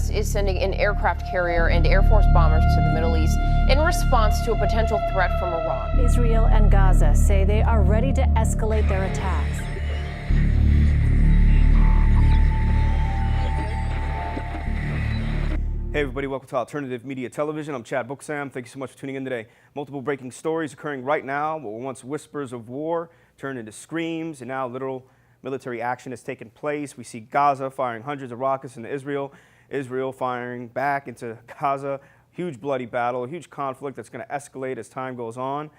U.S. is sending an aircraft carrier and Air Force bombers to the Middle East in response to a potential threat from Iran. Israel and Gaza say they are ready to escalate their attacks. Hey everybody, welcome to Alternative Media Television. I'm Chad Booksam. Thank you so much for tuning in today. Multiple breaking stories occurring right now. What were once whispers of war turned into screams, and now literal military action has taken place. We see Gaza firing hundreds of rockets into Israel, Israel firing back into Gaza. Huge bloody battle, a huge conflict that's going to escalate as time goes on.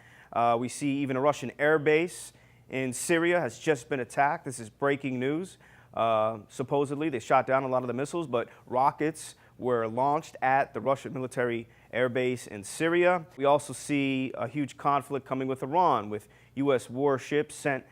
We see even a Russian air base in Syria has just been attacked. This is breaking news. Supposedly they shot down a lot of the missiles, but rockets were launched at the Russian military air base in Syria. We also see a huge conflict coming with Iran, with U.S. warships sent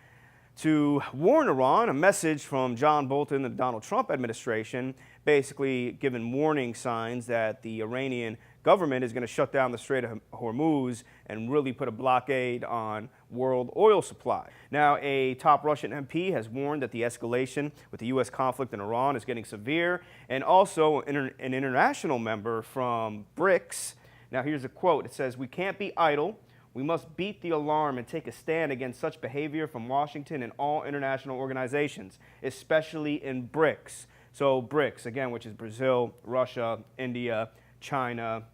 to warn Iran, a message from John Bolton and the Donald Trump administration, basically giving warning signs that the Iranian government is going to shut down the Strait of Hormuz and really put a blockade on world oil supply. Now, a top Russian MP has warned that the escalation with the U.S. conflict in Iran is getting severe, and also an international member from BRICS. Now, here's a quote. It says, "We can't be idle. We must beat the alarm and take a stand against such behavior from Washington and all international organizations, especially in BRICS." So BRICS, again, which is Brazil, Russia, India, China,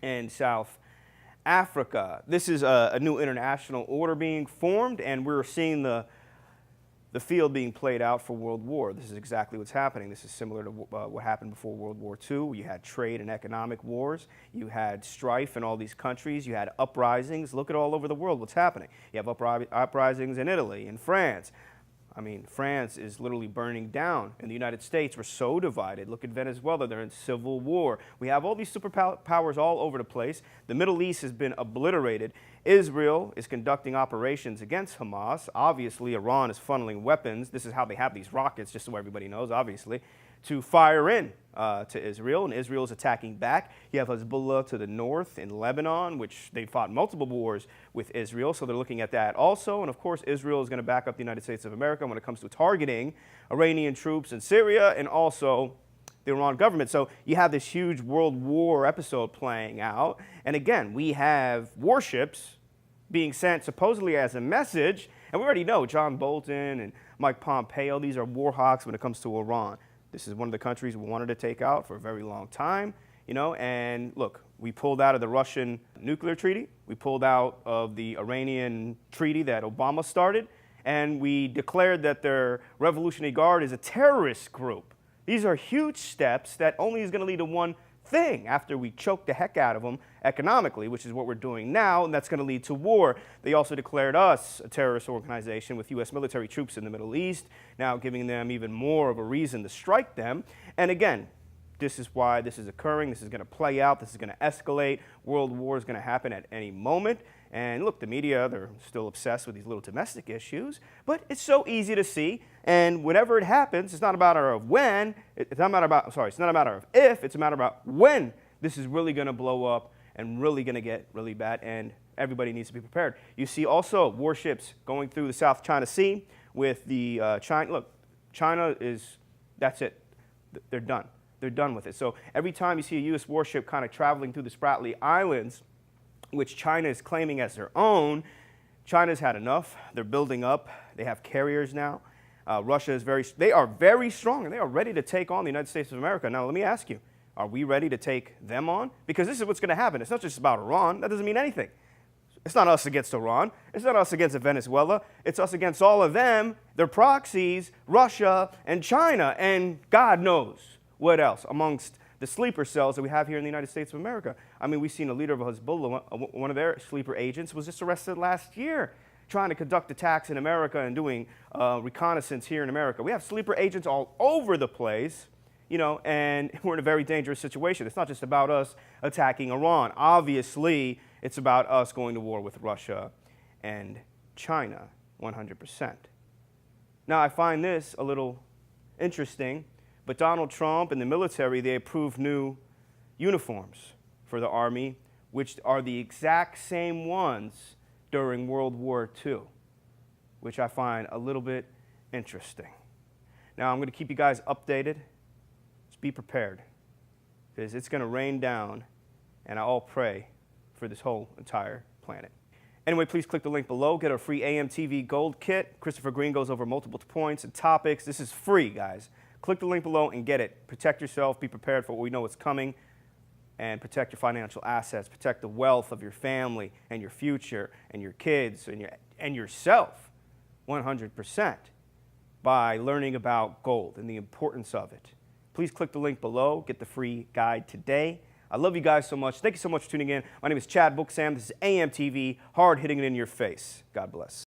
and South Africa. This is a new international order being formed, and we're seeing the field being played out for World War. This is exactly what's happening. This is similar to what happened before World War II. You had trade and economic wars. You had strife in all these countries. You had uprisings. Look at all over the world what's happening. You have uprisings in Italy, in France. I mean, France is literally burning down. In the United States, we're so divided. Look at Venezuela. They're in civil war. We have all these superpowers all over the place. The Middle East has been obliterated. Israel is conducting operations against Hamas. Obviously, Iran is funneling weapons. This is how they have these rockets, just so everybody knows, obviously, to fire in to Israel, and Israel is attacking back. You have Hezbollah to the north in Lebanon, which they fought multiple wars with Israel, so they're looking at that also. And of course, Israel is going to back up the United States of America when it comes to targeting Iranian troops in Syria and also the Iran government. So you have this huge world war episode playing out. And again, we have warships being sent supposedly as a message, and we already know John Bolton and Mike Pompeo, these are war hawks when it comes to Iran. This is one of the countries we wanted to take out for a very long time, you know, and look, we pulled out of the Russian nuclear treaty, we pulled out of the Iranian treaty that Obama started, and we declared that their Revolutionary Guard is a terrorist group. These are huge steps that only is going to lead to one thing after we choke the heck out of them economically, which is what we're doing now, and that's going to lead to war. They also declared us a terrorist organization with U.S. military troops in the Middle East, now giving them even more of a reason to strike them. And again, this is why this is occurring. This is going to play out. This is going to escalate. World war is going to happen at any moment. And look, the media, they're still obsessed with these little domestic issues, but it's so easy to see. And whenever it happens, it's not a matter of when, it's not a matter of if, it's a matter about when this is really going to blow up and really going to get really bad, and everybody needs to be prepared. You see also warships going through the South China Sea with the China. Look, China is, that's it. They're done. They're done with it. So every time you see a U.S. warship kind of traveling through the Spratly Islands, which China is claiming as their own, China's had enough. They're building up. They have carriers now. Russia is they are very strong, and they are ready to take on the United States of America. Now, let me ask you, are we ready to take them on? Because this is what's going to happen. It's not just about Iran. That doesn't mean anything. It's not us against Iran. It's not us against Venezuela. It's us against all of them, their proxies, Russia and China, and God knows what else amongst the sleeper cells that we have here in the United States of America. I mean, we've seen a leader of Hezbollah, one of their sleeper agents, was just arrested last year trying to conduct attacks in America and doing reconnaissance here in America. We have sleeper agents all over the place, you know, and we're in a very dangerous situation. It's not just about us attacking Iran. Obviously, it's about us going to war with Russia and China, 100%. Now, I find this a little interesting, but Donald Trump and the military, they approved new uniforms for the Army, which are the exact same ones during World War II, which I find a little bit interesting. Now, I'm going to keep you guys updated. Just be prepared. because it's going to rain down, and I all pray for this whole entire planet. Anyway, please click the link below. Get our free AMTV Gold Kit. Christopher Green goes over multiple points and topics. This is free, guys. Click the link below and get it. Protect yourself. Be prepared for what we know is coming. And protect your financial assets. Protect the wealth of your family and your future and your kids and yourself 100% by learning about gold and the importance of it. Please click the link below. Get the free guide today. I love you guys so much. Thank you so much for tuning in. My name is Chad Booksam. This is AMTV, hard hitting it in your face. God bless.